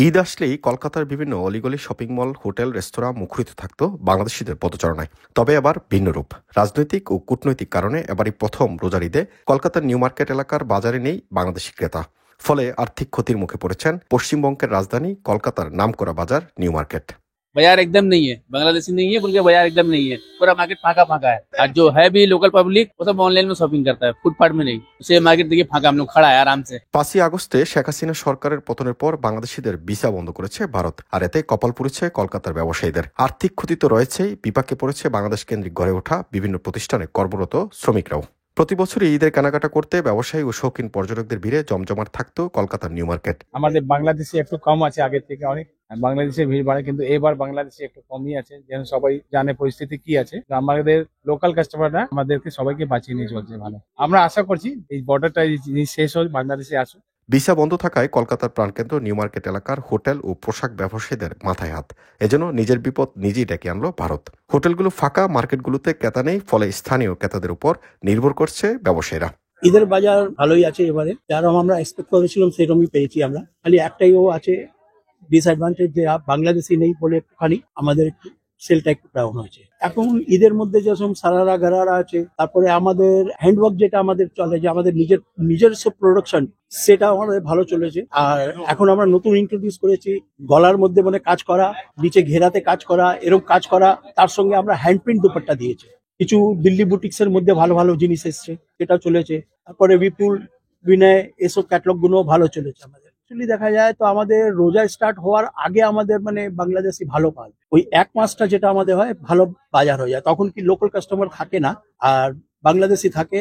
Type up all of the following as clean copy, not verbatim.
ঈদ আসলেই কলকাতার বিভিন্ন অলিগলি শপিং মল, হোটেল, রেস্তোরাঁ মুখরিত থাকত বাংলাদেশিদের পদচারণায়। তবে এবার ভিন্ন রূপ। রাজনৈতিক ও কূটনৈতিক কারণে এবারই প্রথম রোজার ঈদে কলকাতার নিউ মার্কেট এলাকার বাজারে নেই বাংলাদেশি ক্রেতা। ফলে আর্থিক ক্ষতির মুখে পড়েছেন পশ্চিমবঙ্গের রাজধানী কলকাতার নামকরা বাজার নিউ মার্কেট। बाजार एकदम नहीं है, बांग्लादेशी नहीं है, बल्कि बाजार एकदम नहीं है, पूरा मार्केट फाका फाका है। और जो है भी लोकल पब्लिक वो सब ऑनलाइन में शॉपिंग करता है, फुटपाथ में नहीं। इसे मार्केट देखिए फाका, हम लोग खड़ा है आराम से। 5ই আগস্টে শেখ হাসিনা সরকারের পতনের পর বাংলাদেশিদের ভিসা বন্ধ করেছে ভারত, আর এতে কপাল পুড়েছে কলকাতার ব্যবসায়ীদের। আর্থিক ক্ষতি তো রয়েছেই, বিপাকে পড়েছে বাংলাদেশ কেন্দ্রিক গড়ে ওঠা বিভিন্ন প্রতিষ্ঠানে কর্মরত শ্রমিকরাও। প্রতি বছরই ঈদের কেনাকাটা করতে ব্যবসায়ী ও শৌখিন পর্যটকদের ভিড়ে জমজমাট থাকতো কলকাতার নিউ মার্কেট। আমাদের বাংলাদেশি একটু কম আছে আগের থেকে অনেক, বাংলাদেশের ভিড় বাড়ে, কিন্তু এবার বাংলাদেশে একটু কমই আছে, যেন সবাই জানে পরিস্থিতি কি আছে। আমাদের লোকাল কাস্টমাররা আমাদেরকে সবাইকে বাঁচিয়ে নিয়ে চলছে ভালো। আমরা আশা করছি এই বর্ডারটা শেষ হয়ে বাংলাদেশে আসুক। ভিসা বন্ধ থাকায় কলকাতার প্রাণকেন্দ্র নিউ মার্কেট এলাকার হোটেল ও পোশাক ব্যবসায়ীদের মাথায় হাত। এজন্য নিজের বিপদ নিজেই ডেকে আনলো ভারত। হোটেলগুলো ফাঁকা, মার্কেটগুলোতে ক্রেতা নেই, ফলে স্থানীয় ক্রেতাদের উপর নির্ভর করছে ব্যবসায়ীরা। ঈদের বাজার ভালোই আছে এবারে, যেরকম আমরা এক্সপেক্ট করেছিলাম সেরকমই পেয়েছি আমরা। খালি একটাই আছে ডিসঅ্যাডভান্টেজ, যে বাংলাদেশি নেই বলে একটুখানি আমাদের সেলটা একটু ডাউন হয়েছে। এখন ঈদের মধ্যে যেরকম সারারা গারারা আছে, তারপরে আমাদের হ্যান্ডওয়ার্ক যেটা আমাদের চলে, যে আমাদের নিজস্ব প্রোডাকশন, সেটা আমাদের ভালো চলেছে। আর এখন আমরা নতুন ইন্ট্রোডিউস করেছি গলার মধ্যে মানে কাজ করা, নিচে ঘেরাতে কাজ করা, এরকম কাজ করা, তার সঙ্গে আমরা হ্যান্ড প্রিন্ট দুপাট্টা দিয়েছি। কিছু দিল্লি বুটিক্স এর মধ্যে ভালো ভালো জিনিস এসছে, সেটা চলেছে। তারপরে বিপুল, বিনয়, এসব ক্যাটালগ গুলো ভালো চলেছে আমাদের। অ্যাকচুয়ালি দেখা যায় তো আমাদের রোজা স্টার্ট হওয়ার আগে আমাদের মানে বাংলাদেশি ভালো পায়, ওই এক মাসটা যেটা আমাদের হয় ভালো বাজার হয়ে যায়, তখন কি লোকাল কাস্টমার থাকে না আর বাংলাদেশি থাকে,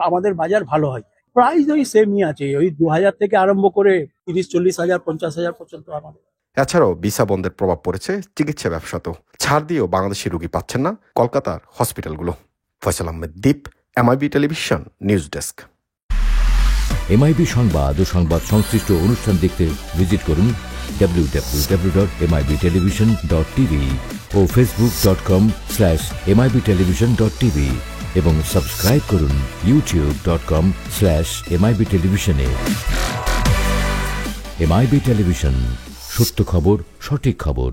আমাদের বাজার ভালো হয়। প্রাইস ওই সেমই আছে, ওই 2000 থেকে আরম্ভ করে 30-40 হাজার 50,000 পর্যন্ত আমাদের। এছাড়াও ভিসা বন্ধের প্রভাব পড়েছে চিকিৎসা ব্যবসাতেও। ছাড় দিয়েও বাংলাদেশি রোগী পাচ্ছেন না কলকাতার হসপিটালগুলো। ফয়সাল আহমেদ দীপ, MIB television news desk. MIB সংবাদ ও সংবাদ সংশ্লিষ্ট অনুষ্ঠান দেখতে ভিজিট করুন www.mibtelevision.tv ও facebook.com/mibtelevision.tv এবং সাবস্ক্রাইব করুন youtube.com/mibtelevision এ। MIB টেলিভিশন, সত্য খবর, সঠিক খবর।